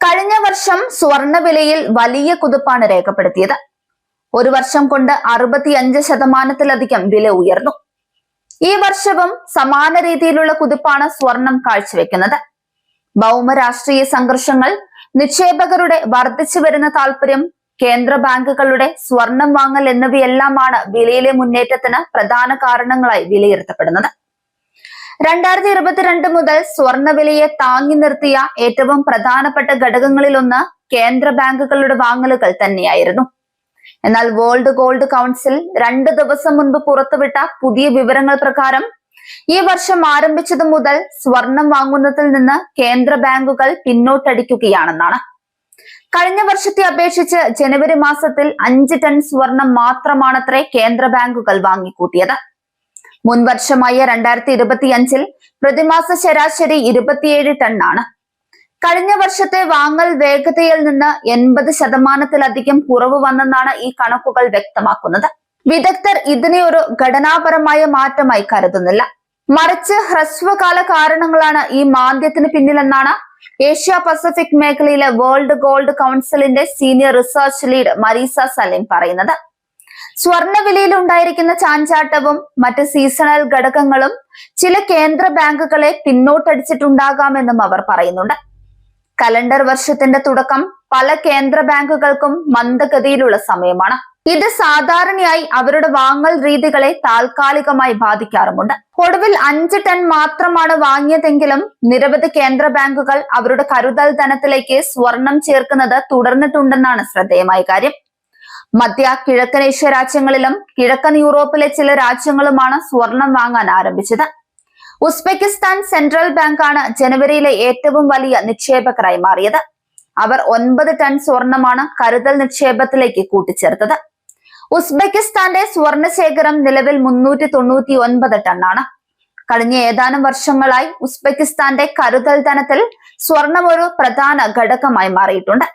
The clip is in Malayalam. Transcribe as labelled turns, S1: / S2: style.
S1: കഴിഞ്ഞ വർഷം സ്വർണ്ണവിലയിൽ വലിയ കുതിപ്പാണ് രേഖപ്പെടുത്തിയത്. ഒരു വർഷം കൊണ്ട് 65% വില ഉയർന്നു. ഈ വർഷവും സമാന രീതിയിലുള്ള കുതിപ്പാണ് സ്വർണം കാഴ്ചവെക്കുന്നത്. ഭൗമ രാഷ്ട്രീയ സംഘർഷങ്ങൾ, നിക്ഷേപകരുടെ വർദ്ധിച്ചു വരുന്ന താല്പര്യം, കേന്ദ്ര ബാങ്കുകളുടെ സ്വർണം വാങ്ങൽ എന്നിവയെല്ലാമാണ് വിലയിലെ മുന്നേറ്റത്തിന് പ്രധാന കാരണങ്ങളായി വിലയിരുത്തപ്പെടുന്നത്. 2022 മുതൽ സ്വർണ്ണവിലയെ താങ്ങി നിർത്തിയ ഏറ്റവും പ്രധാനപ്പെട്ട ഘടകങ്ങളിലൊന്ന് കേന്ദ്ര ബാങ്കുകളുടെ വാങ്ങലുകൾ തന്നെയായിരുന്നു. എന്നാൽ വേൾഡ് ഗോൾഡ് കൗൺസിൽ 2 ദിവസം മുൻപ് പുറത്തുവിട്ട പുതിയ വിവരങ്ങൾ പ്രകാരം ഈ വർഷം ആരംഭിച്ചതു മുതൽ സ്വർണം വാങ്ങുന്നതിൽ നിന്ന് കേന്ദ്ര ബാങ്കുകൾ പിന്നോട്ടടിക്കുകയാണെന്നാണ്. കഴിഞ്ഞ വർഷത്തെ അപേക്ഷിച്ച് ജനുവരി മാസത്തിൽ 5 ടൺ സ്വർണം മാത്രമാണത്രേ കേന്ദ്ര ബാങ്കുകൾ വാങ്ങിക്കൂട്ടിയത്. മുൻവർഷമായ 2025 പ്രതിമാസ ശരാശരി 27 ടണ്ണാണ്. കഴിഞ്ഞ വർഷത്തെ വാങ്ങൽ വേഗതയിൽ നിന്ന് 80% കുറവ് വന്നെന്നാണ് ഈ കണക്കുകൾ വ്യക്തമാക്കുന്നത്. വിദഗ്ധർ ഇതിനെ ഒരു ഘടനാപരമായ മാറ്റമായി കരുതുന്നില്ല, മറിച്ച് ഹ്രസ്വകാല കാരണങ്ങളാണ് ഈ മാന്ദ്യത്തിന് പിന്നിലെന്നാണ് ഏഷ്യ പസഫിക് മേഖലയിലെ വേൾഡ് ഗോൾഡ് കൗൺസിലിന്റെ സീനിയർ റിസർച്ച് ലീഡ് മരീസ സലീം പറയുന്നത്. സ്വർണ്ണവിലയിൽ ഉണ്ടായിരിക്കുന്ന ചാഞ്ചാട്ടവും മറ്റ് സീസണൽ ഘടകങ്ങളും ചില കേന്ദ്ര ബാങ്കുകളെ പിന്നോട്ടടിച്ചിട്ടുണ്ടാകാമെന്നും അവർ പറയുന്നുണ്ട്. കലണ്ടർ വർഷത്തിന്റെ തുടക്കം പല കേന്ദ്ര ബാങ്കുകൾക്കും മന്ദഗതിയിലുള്ള സമയമാണ്. ഇത് സാധാരണയായി അവരുടെ വാങ്ങൽ രീതികളെ താൽക്കാലികമായി ബാധിക്കാറുമുണ്ട്. ഒടുവിൽ 5 ടൺ മാത്രമാണ് വാങ്ങിയതെങ്കിലും നിരവധി കേന്ദ്ര ബാങ്കുകൾ അവരുടെ കരുതൽ ധനത്തിലേക്ക് സ്വർണം ചേർക്കുന്നത് തുടർന്നിട്ടുണ്ടെന്നാണ് ശ്രദ്ധേയമായ കാര്യം. മധ്യ കിഴക്കൻ ഏഷ്യ രാജ്യങ്ങളിലും കിഴക്കൻ യൂറോപ്പിലെ ചില രാജ്യങ്ങളുമാണ് സ്വർണം വാങ്ങാൻ ആരംഭിച്ചത്. ഉസ്ബെക്കിസ്ഥാൻ സെൻട്രൽ ബാങ്കാണ് ജനുവരിയിലെ ഏറ്റവും വലിയ നിക്ഷേപകരായി മാറിയത്. അവർ 9 ടൺ സ്വർണമാണ് കരുതൽ നിക്ഷേപത്തിലേക്ക് കൂട്ടിച്ചേർത്തത്. ഉസ്ബെക്കിസ്ഥാന്റെ സ്വർണ്ണ ശേഖരം നിലവിൽ 399 ടണ്ണാണ്. കഴിഞ്ഞ ഏതാനും വർഷങ്ങളായി ഉസ്ബെക്കിസ്ഥാന്റെ കരുതൽ ധനത്തിൽ സ്വർണം ഒരു പ്രധാന ഘടകമായി മാറിയിട്ടുണ്ട്.